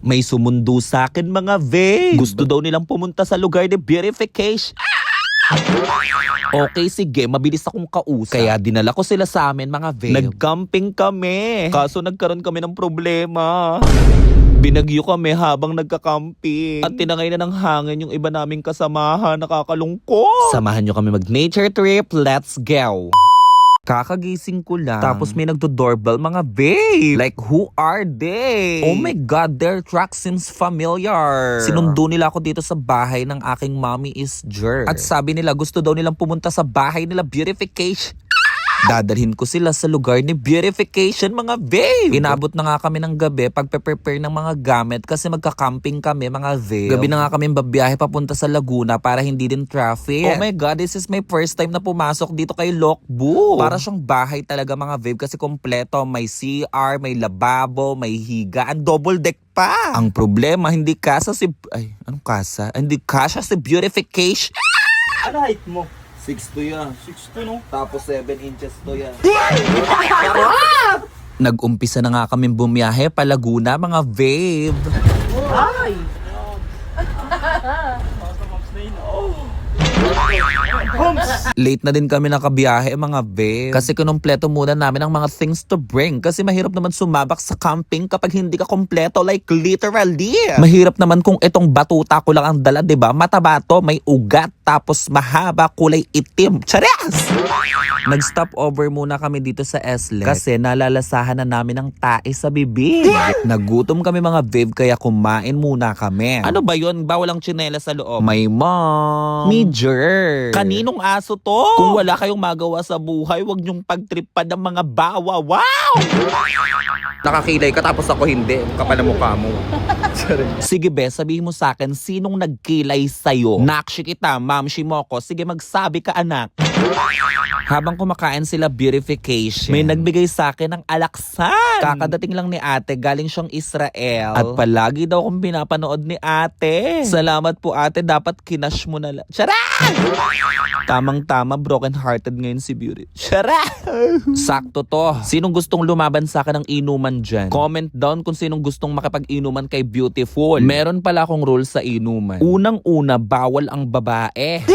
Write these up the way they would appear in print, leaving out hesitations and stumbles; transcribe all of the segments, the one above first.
May sumundo sa akin mga babe. Gusto daw nilang pumunta sa lugar ni Beautification. Okay, sige, mabilis akong kausap. Kaya dinala ko sila sa amin mga babe. Nag-camping kami. Kaso nagkaroon kami ng problema. Binagyo kami habang nagka-camping. At tinangay na ng hangin yung iba naming kasamahan. Nakakalungkot. Samahan nyo kami mag-nature trip. Let's go. Kakagising ko lang. Tapos may nagdo-doorbell mga babe. Like, who are they? Oh my God, their truck seems familiar. Sinundo nila ako dito sa bahay ng aking mommy is jerk. At sabi nila gusto daw nilang pumunta sa bahay nila Beautification. Dadalhin ko sila sa lugar ni Beautification mga babe. Inabot na nga kami ng gabi pagpe-prepare ng mga gamit kasi magka-camping kami mga babe. Gabi na nga kami babiyahe papunta sa Laguna para hindi din traffic. Oh my God, this is my first time na pumasok dito kay Lokbu. Para siyang bahay talaga mga babe kasi kompleto. May CR, may lababo, may higaan, double deck pa. Ang problema, hindi kasya si... Ay, anong kasya? Hindi kasya si Beautification. Ano height mo? 6'2" yan. 6'2", no? Tapos 7 inches to yan. Nag-umpisa na nga kami bumiyahe pa Laguna mga babe. Ay! Basta moms na yun. Oh! Late na din kami nakabiyahe mga babe. Kasi kinumpleto muna namin ang mga things to bring. Kasi mahirap naman sumabak sa camping kapag hindi ka kompleto, like literally. Mahirap naman kung itong batuta ko lang ang dala, diba? Mataba to, may ugat, tapos mahaba, kulay itim. Charas! Nag-stop over muna kami dito sa Eslet kasi nalalasahan na namin ang tae sa bibig. Nagutom kami mga babe kaya kumain muna kami. Ano ba yun? Bawal ang tsinelas sa loob. May mom. Major. Kaninong aso to? Kung wala kayong magawa sa buhay, wag niyong pagtripan ng mga bawa. Wow! Nakakilay ka tapos ako hindi. Kapal na mukha mo. Sige be, sabihin mo sa akin, sinong nagkilay sa'yo? Nakshi kita, mamshi mo ko. Sige, magsabi ka anak. Habang kumakain sila Beautification, may nagbigay sa akin ng alaksan. Kakadating lang ni ate, galing siyang Israel. At palagi daw akong pinapanood ni ate. Salamat po ate, dapat kinash mo na lang. Charot! Tamang-tama, broken-hearted ngayon si Beauty. Charot! Sakto to. Sinong gustong lumaban sa akin ng inuman dyan? Comment down kung sinong gustong makipag-inuman kay Beautiful. Meron pala akong rule sa inuman. Unang-una, bawal ang babae.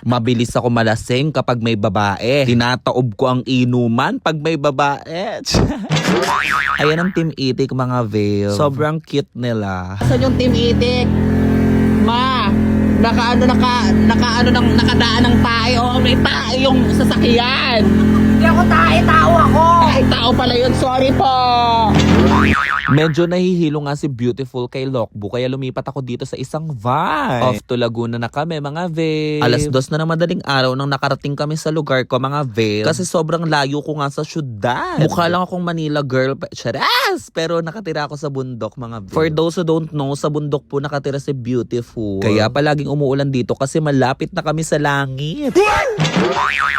Mabilis ako malasing kapag may babae. Tinataob ko ang inuman pag may babae. Ayan ang Team Itik mga veil. Sobrang cute nila. Saan yung Team Itik? Ma, nakadaan ng tayo. May tayo yung sasakyan. Hindi ako tao ako. Ay, tao pala yun. Sorry po. Medyo nahihilo nga si Beautiful kay Lokbu kaya lumipat ako dito sa isang van. Off to Laguna na kami mga veil. Alas 2 na ng madaling araw nang nakarating kami sa lugar ko mga veil. Kasi sobrang layo ko nga sa syudad. Mukha lang akong Manila girl. Charas! Pero nakatira ako sa bundok mga veil. For those who don't know, sa bundok po nakatira si Beautiful. Kaya palaging umuulan dito kasi malapit na kami sa langit.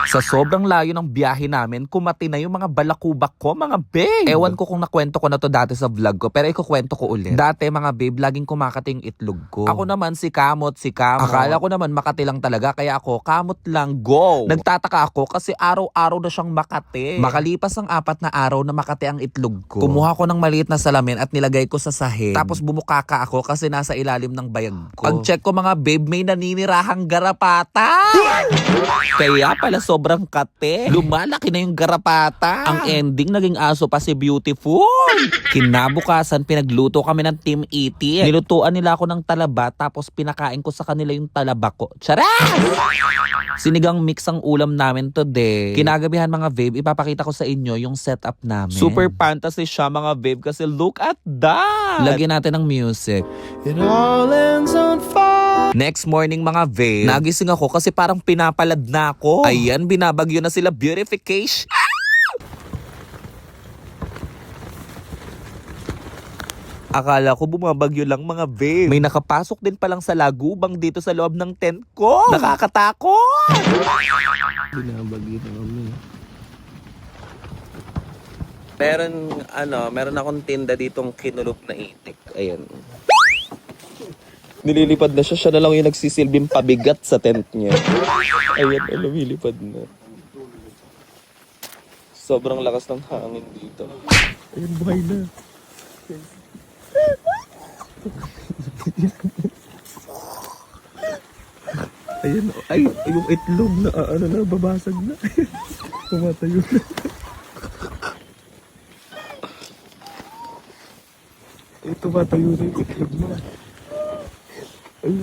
Sa sobrang layo ng biyahe namin, kumati na yung mga balakubak ko mga babe. Ewan ko kung nakwento ko na to dati sa vlog ko, pero ikukwento ko ulit. Dati mga babe, laging kumakati yung itlog ko. Ako naman si Kamot. Akala ko naman Makati lang talaga, kaya ako, Kamot lang, go! Nagtataka ako kasi araw-araw na siyang Makati. Makalipas ang 4 na araw na Makati ang itlog ko. Kumuha ko ng maliit na salamin at nilagay ko sa sahig. Tapos bumukaka ako kasi nasa ilalim ng bayag ko. Pag check ko mga babe, may naninirahang garapata. Kaya pala sobrang kate. Lumalaki na yung garapata. Ang ending, naging aso pa si Beautiful. Kinabukasan, pinagluto kami ng Team Iti. Nilutuan nila ako ng talaba tapos pinakain ko sa kanila yung talaba ko. Charas! Sinigang mix ang ulam namin today. Kinagabihan mga babe, ipapakita ko sa inyo yung setup namin. Super fantasy siya mga babe kasi look at that! Lagyan natin ng music. It all ends on fire. Next morning mga babe, nagising ako kasi parang pinapalad na ako. Ayan, binabagyo na sila Beautification. Akala ko bumabagyo lang mga babe. May nakapasok din palang sa lagubang dito sa loob ng tent ko. Nakakatakot! Binabagyo na kami. Meron akong tinda ditong kinulog na itik. Ayan. Nililipad na siya. Siya na lang yung nagsisilbing pabigat sa tent niya. Ayan, lumilipad na. Sobrang lakas ng hangin dito. Ayun, buhay na. Ayun, ay, yung itlog na, ano na, babasag na. Tumatayo na. Ay, tumatayo na yung itlog mo. Ay,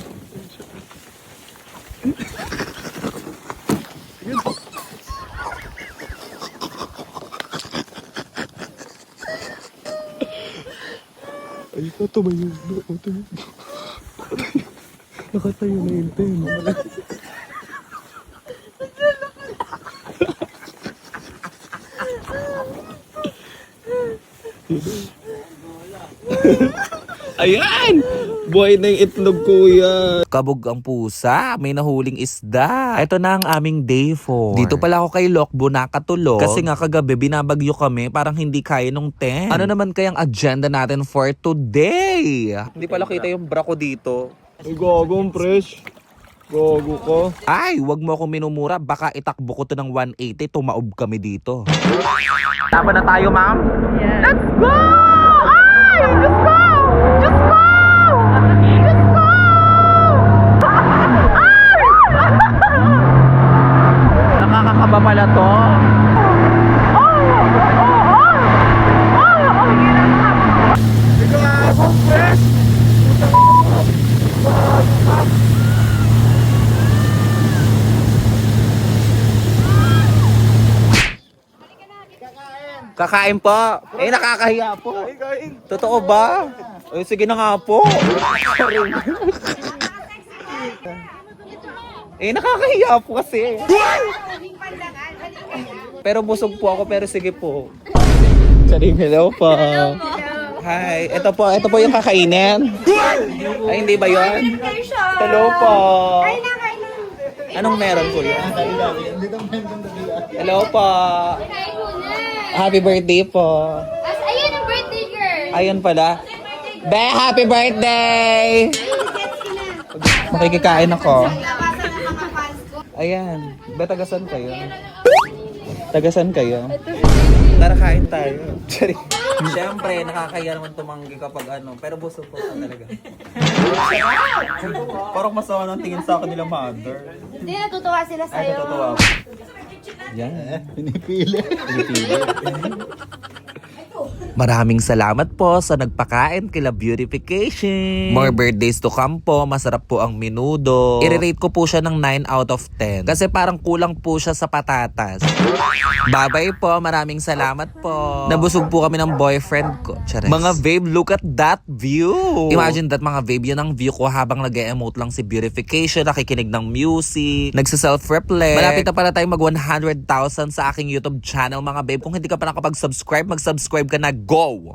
ay, tumayo na, tumayo na. Nakatayo na yung tema. Ayan! Buhay na yung itlog, kuya. Kabog ang pusa. May nahuling isda. Ito na ang aming day 4. Dito pala ako kay Lokbo nakatulog. Kasi nga kagabi binabagyo kami. Parang hindi kaya nung 10. Ano naman kayang agenda natin for today? Hindi pala kita yung bra ko dito. Ay, gago ang fresh. Gago ka. Ay, wag mo akong minumura. Baka itakbo ko to ng 180. Tumaob kami dito. Tama na tayo, ma'am? Yes. Let's go! Ay! Diyos ko! Diyos ko! Diyos ko! Nakakakaba pala to. Gago ang fresh. Kakain po. Eh, nakakahiya po. Kain. Totoo ba? Eh, sige na nga po. Eh, nakakahiya po kasi. Pero busog po ako, pero sige po. Charing, hello po. Hi, ito po yung kakainin. Ay, hindi ba yun? Hello po. Anong meron po yun? Hello po. Happy birthday po. Ayun ang birthday girl. Ayun pala. Be, happy birthday! Makikikain ako. Ayan. Be, tagasan kayo? Tagasan kayo? Tara, kain tayo. Siyempre, nakakaya naman tumanggi kapag ano. Pero busog po talaga. Parang masama ng tingin sa akin nila mother. Hindi, natutuwa sila Ay, sa'yo. natutuwa ako. Yan. Pinipili. Maraming salamat po sa nagpakain kila Beautification. More birthdays to come po. Masarap po ang menudo. I-rate ko po siya ng 9 out of 10. Kasi parang kulang po siya sa patatas. Bye-bye po. Maraming salamat po. Nabusog po kami ng boyfriend ko. Chares. Mga babe, look at that view. Imagine that, mga babe. Yun ang view ko habang nag-emote lang si Beautification. Nakikinig ng music. Nagsa-self-reflect. Malapit na pala tayo mag 100,000 sa aking YouTube channel, mga babe. Kung hindi ka pa nakapag-subscribe, mag-subscribe ka na. Go!